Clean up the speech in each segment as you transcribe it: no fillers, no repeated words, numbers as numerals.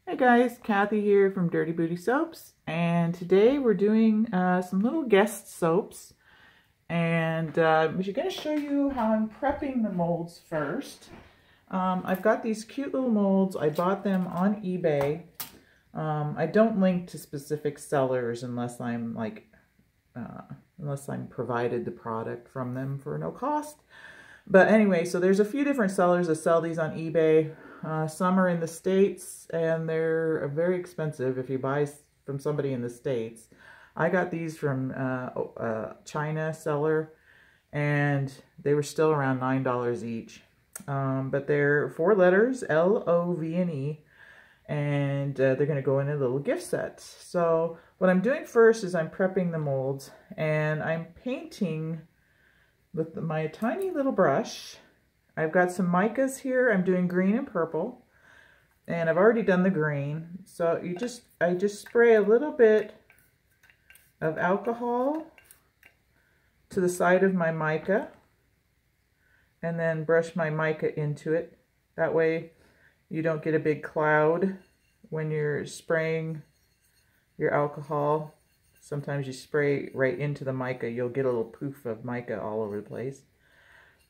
Hey guys, Kathy here from Dirty Booty Soaps, and today we're doing some little guest soaps, and we're going to show you how I'm prepping the molds first. I've got these cute little molds. I bought them on eBay. I don't link to specific sellers unless I'm provided the product from them for no cost. But anyway, so there's a few different sellers that sell these on eBay. Some are in the States, and they're very expensive if you buy from somebody in the States. I got these from a China seller, and they were still around $9 each. But they're 4 letters, L-O-V-N-E, and they're going to go in a little gift set. So what I'm doing first is I'm prepping the molds, and I'm painting with my tiny little brush. I've got some micas here. I'm doing green and purple, and I've already done the green. So I just spray a little bit of alcohol to the side of my mica, and then brush my mica into it. That way you don't get a big cloud when you're spraying your alcohol. Sometimes you spray right into the mica, you'll get a little poof of mica all over the place.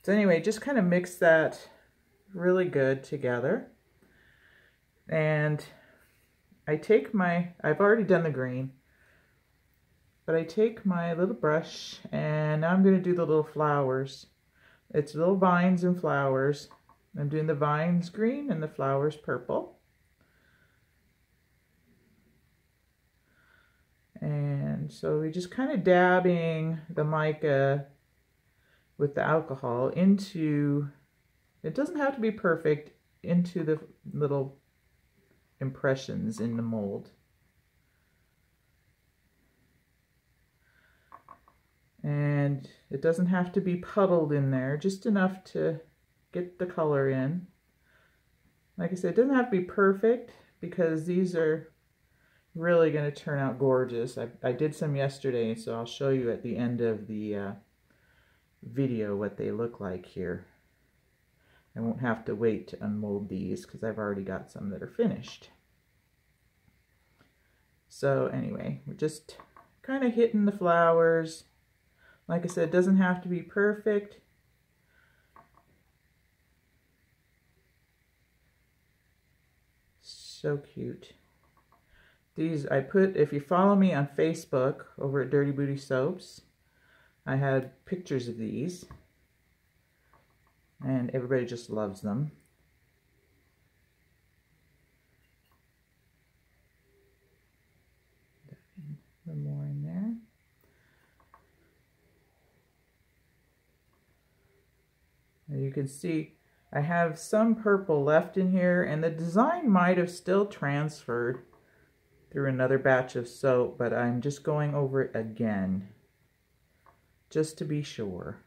So anyway, just kind of mix that really good together. And I take I've already done the green, but I take my little brush, and now I'm going to do the little flowers. It's little vines and flowers. I'm doing the vines green and the flowers purple. And so we're just kind of dabbing the mica with the alcohol into, it doesn't have to be perfect, into the little impressions in the mold. And it doesn't have to be puddled in there, just enough to get the color in. Like I said, it doesn't have to be perfect because these are really going to turn out gorgeous. I did some yesterday, so I'll show you at the end of the video what they look like here. I won't have to wait to unmold these because I've already got some that are finished. So anyway, we're just kind of hitting the flowers. Like I said, it doesn't have to be perfect. So cute. These I put, if you follow me on Facebook over at Dirty Booty Soaps, I had pictures of these, and everybody just loves them. A little more in there. And you can see I have some purple left in here, and the design might have still transferred through another batch of soap, but I'm just going over it again, just to be sure.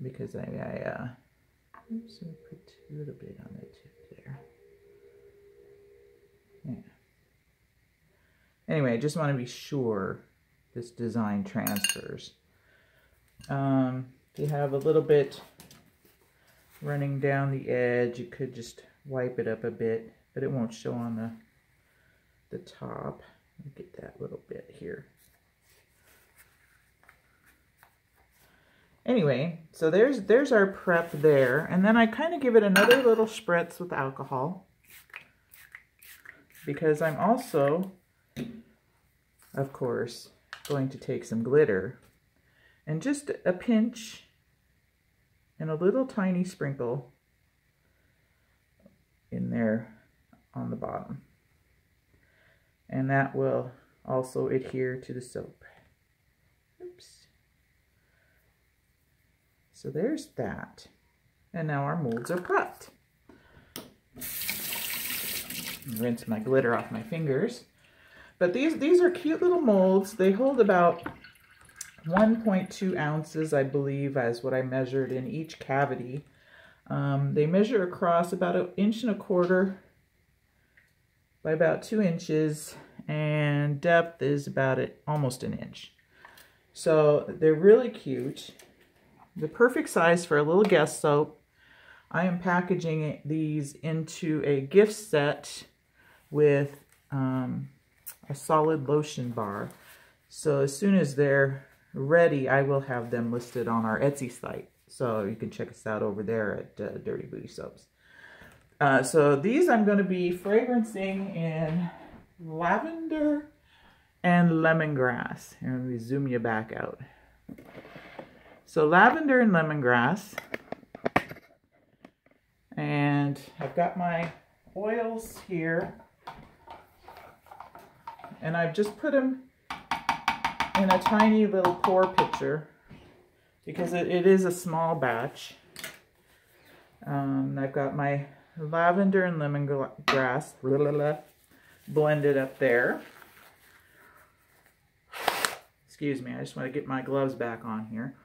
Because oops, I put a little bit on the tip there. Yeah. Anyway, I just want to be sure this design transfers. If you have a little bit running down the edge, you could just wipe it up a bit, but it won't show on the top. Get that little bit here. Anyway, so there's our prep there, and then I kind of give it another little spritz with alcohol, because I'm also, of course, going to take some glitter, and just a pinch and a little tiny sprinkle in there on the bottom. And that will also adhere to the soap. Oops. So there's that. And now our molds are prepped. Rinse my glitter off my fingers. But these are cute little molds. They hold about 1.2 ounces, I believe, as what I measured in each cavity. They measure across about 1.25 inches by about 2 inches, and depth is about almost an inch. So they're really cute. the perfect size for a little guest soap. I am packaging these into a gift set with a solid lotion bar. So as soon as they're ready, I will have them listed on our Etsy site. So you can check us out over there at Dirty Booty Soaps. So these I'm going to be fragrancing in Lavender and Lemongrass. Here, let me zoom you back out. So Lavender and Lemongrass. And I've got my oils here. And I've just put them in a tiny little pour pitcher because it is a small batch. I've got my lavender and lemongrass blended up there. Excuse me, I just want to get my gloves back on here.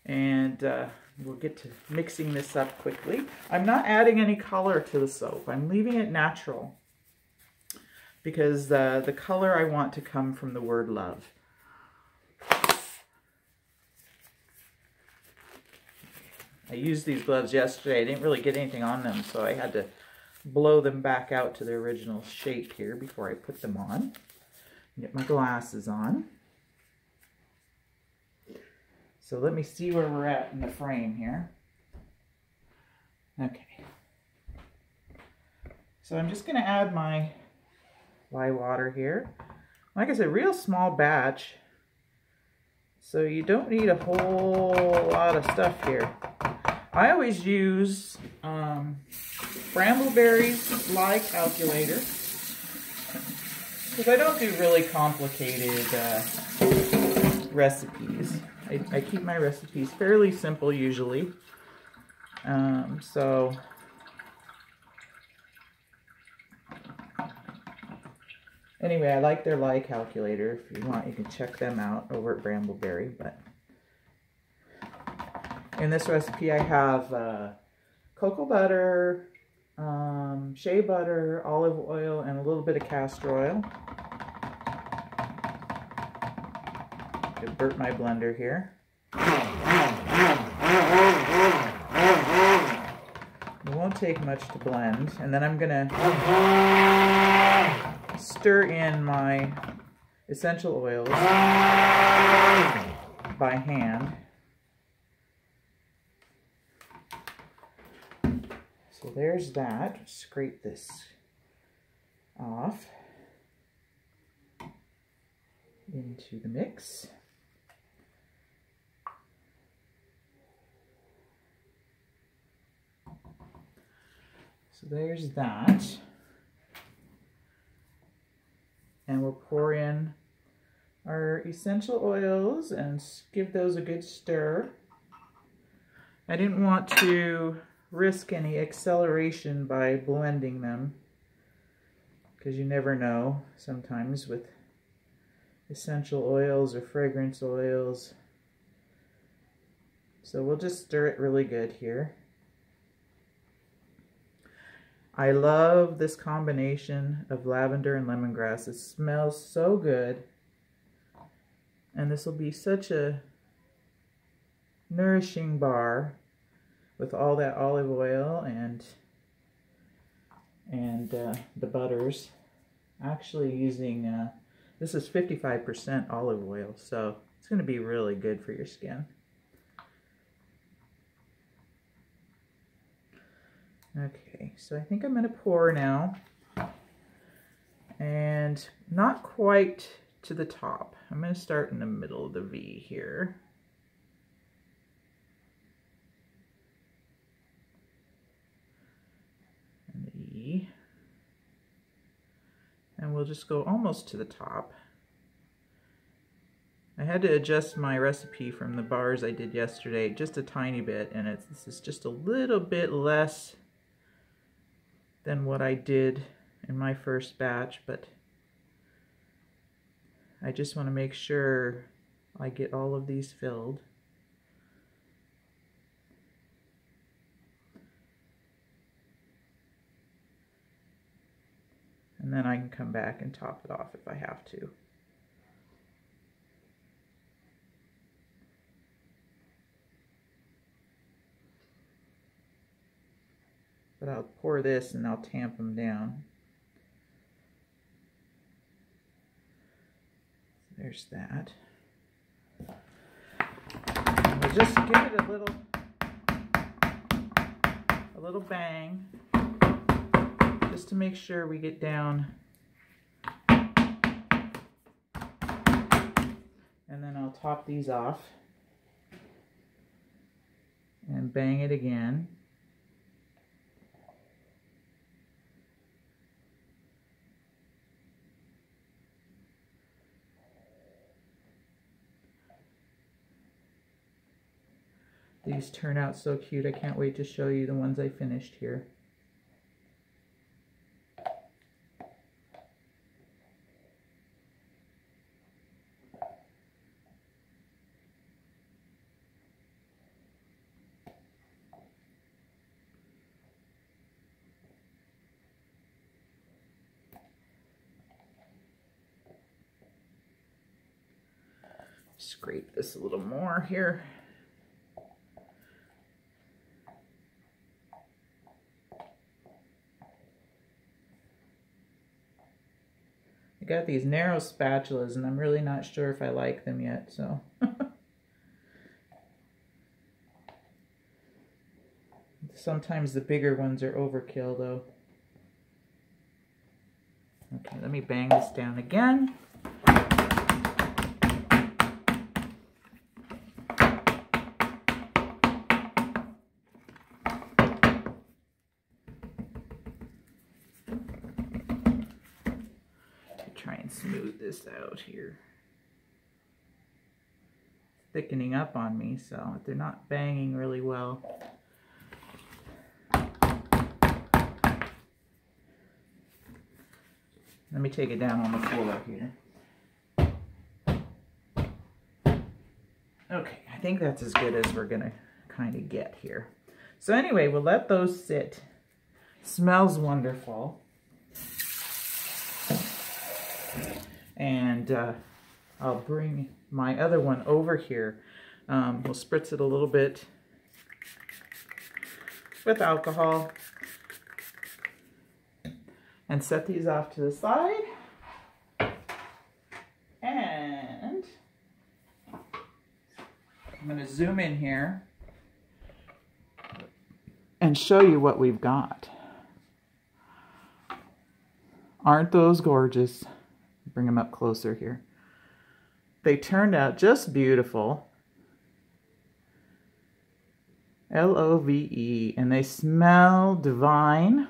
And we'll get to mixing this up quickly. I'm not adding any color to the soap. I'm leaving it natural because the color I want to come from the word love. I used these gloves yesterday. I didn't really get anything on them, so I had to blow them back out to their original shape here before I put them on. Get my glasses on. So let me see where we're at in the frame here. Okay. So I'm just going to add my lye water here. Like I said, real small batch. So you don't need a whole lot of stuff here. I always use Brambleberry's lye calculator because I don't do really complicated recipes. I keep my recipes fairly simple usually. So anyway, I like their lye calculator. If you want, you can check them out over at Brambleberry. But in this recipe, I have cocoa butter, shea butter, olive oil, and a little bit of castor oil. Invert my blender here. It won't take much to blend. And then I'm going to stir in my essential oils by hand. So there's that. Scrape this off into the mix. So there's that. And we'll pour in our essential oils and give those a good stir. I didn't want to risk any acceleration by blending them because you never know sometimes with essential oils or fragrance oils. So we'll just stir it really good here. I love this combination of lavender and lemongrass. It smells so good. And this will be such a nourishing bar with all that olive oil and the butters. Actually using, this is 55% olive oil, so it's going to be really good for your skin. Okay, so I think I'm going to pour now, and not quite to the top. I'm going to start in the middle of the V here. And the E. And we'll just go almost to the top. I had to adjust my recipe from the bars I did yesterday just a tiny bit, and this is just a little bit less than what I did in my first batch, but I just want to make sure I get all of these filled. And then I can come back and top it off if I have to. But I'll pour this and I'll tamp them down. There's that. We'll just give it a little bang, just to make sure we get down. And then I'll top these off and bang it again. These turn out so cute. I can't wait to show you the ones I finished here. Scrape this a little more here. I got these narrow spatulas and I'm really not sure if I like them yet, so. Sometimes the bigger ones are overkill though. Okay, let me bang this down again. Try and smooth this out here. It's thickening up on me, so they're not banging really well. Let me take it down on the floor here. Okay, I think that's as good as we're gonna kind of get here. So anyway, we'll let those sit. Smells wonderful. And I'll bring my other one over here. We'll spritz it a little bit with alcohol and set these off to the side. And I'm going to zoom in here and show you what we've got. Aren't those gorgeous? Bring them up closer here. They turned out just beautiful. L-O-V-E, and they smell divine.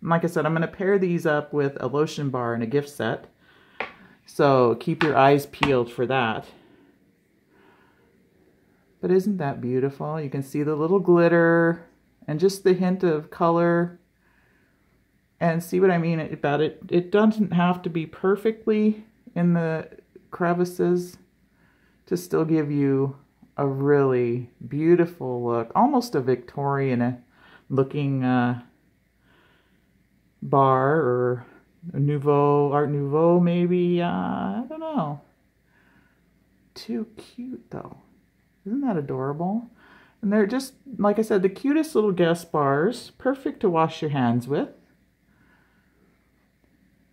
And like I said, I'm going to pair these up with a lotion bar and a gift set. So keep your eyes peeled for that. But isn't that beautiful? You can see the little glitter and just the hint of color. And see what I mean about it? It doesn't have to be perfectly in the crevices to still give you a really beautiful look. Almost a Victorian looking bar or a Nouveau, Art Nouveau maybe. I don't know. Too cute though. Isn't that adorable? And they're just, like I said, the cutest little guest bars. Perfect to wash your hands with.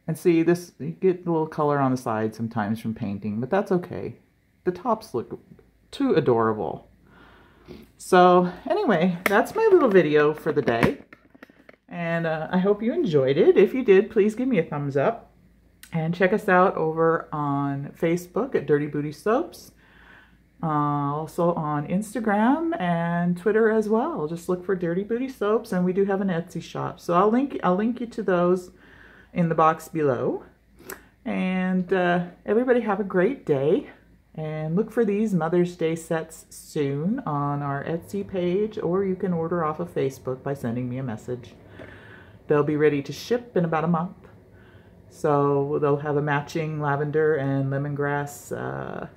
And see, this, you get a little color on the side sometimes from painting, but that's okay. The tops look too adorable. So anyway, that's my little video for the day. And I hope you enjoyed it. If you did, please give me a thumbs up. And check us out over on Facebook at Dirty Booty Soaps. Also on Instagram and Twitter as well. Just look for Dirty Booty Soaps, and we do have an Etsy shop. So I'll link you to those in the box below. And everybody have a great day, and look for these Mother's Day sets soon on our Etsy page, or you can order off of Facebook by sending me a message. They'll be ready to ship in about a month, so they'll have a matching lavender and lemongrass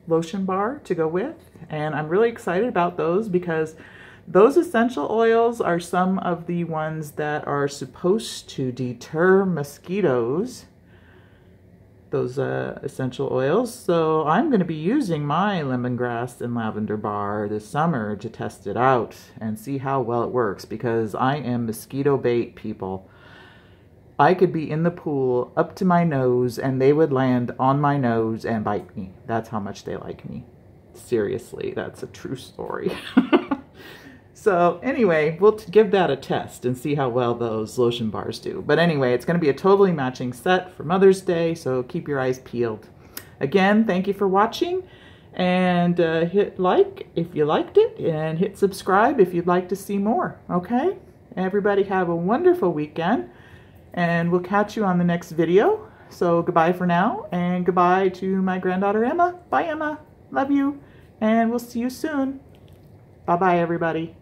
lotion bar to go with, and I'm really excited about those because those essential oils are some of the ones that are supposed to deter mosquitoes. those essential oils. So I'm going to be using my lemongrass and lavender bar this summer to test it out and see how well it works, because I am mosquito bait, people. I could be in the pool up to my nose and they would land on my nose and bite me. That's how much they like me. Seriously, that's a true story. So anyway, we'll give that a test and see how well those lotion bars do. But anyway, it's going to be a totally matching set for Mother's Day, so keep your eyes peeled. Again, thank you for watching, and hit like if you liked it, and hit subscribe if you'd like to see more, okay? Everybody have a wonderful weekend, and we'll catch you on the next video. So goodbye for now, and goodbye to my granddaughter Emma. Bye, Emma. Love you, and we'll see you soon. Bye-bye, everybody.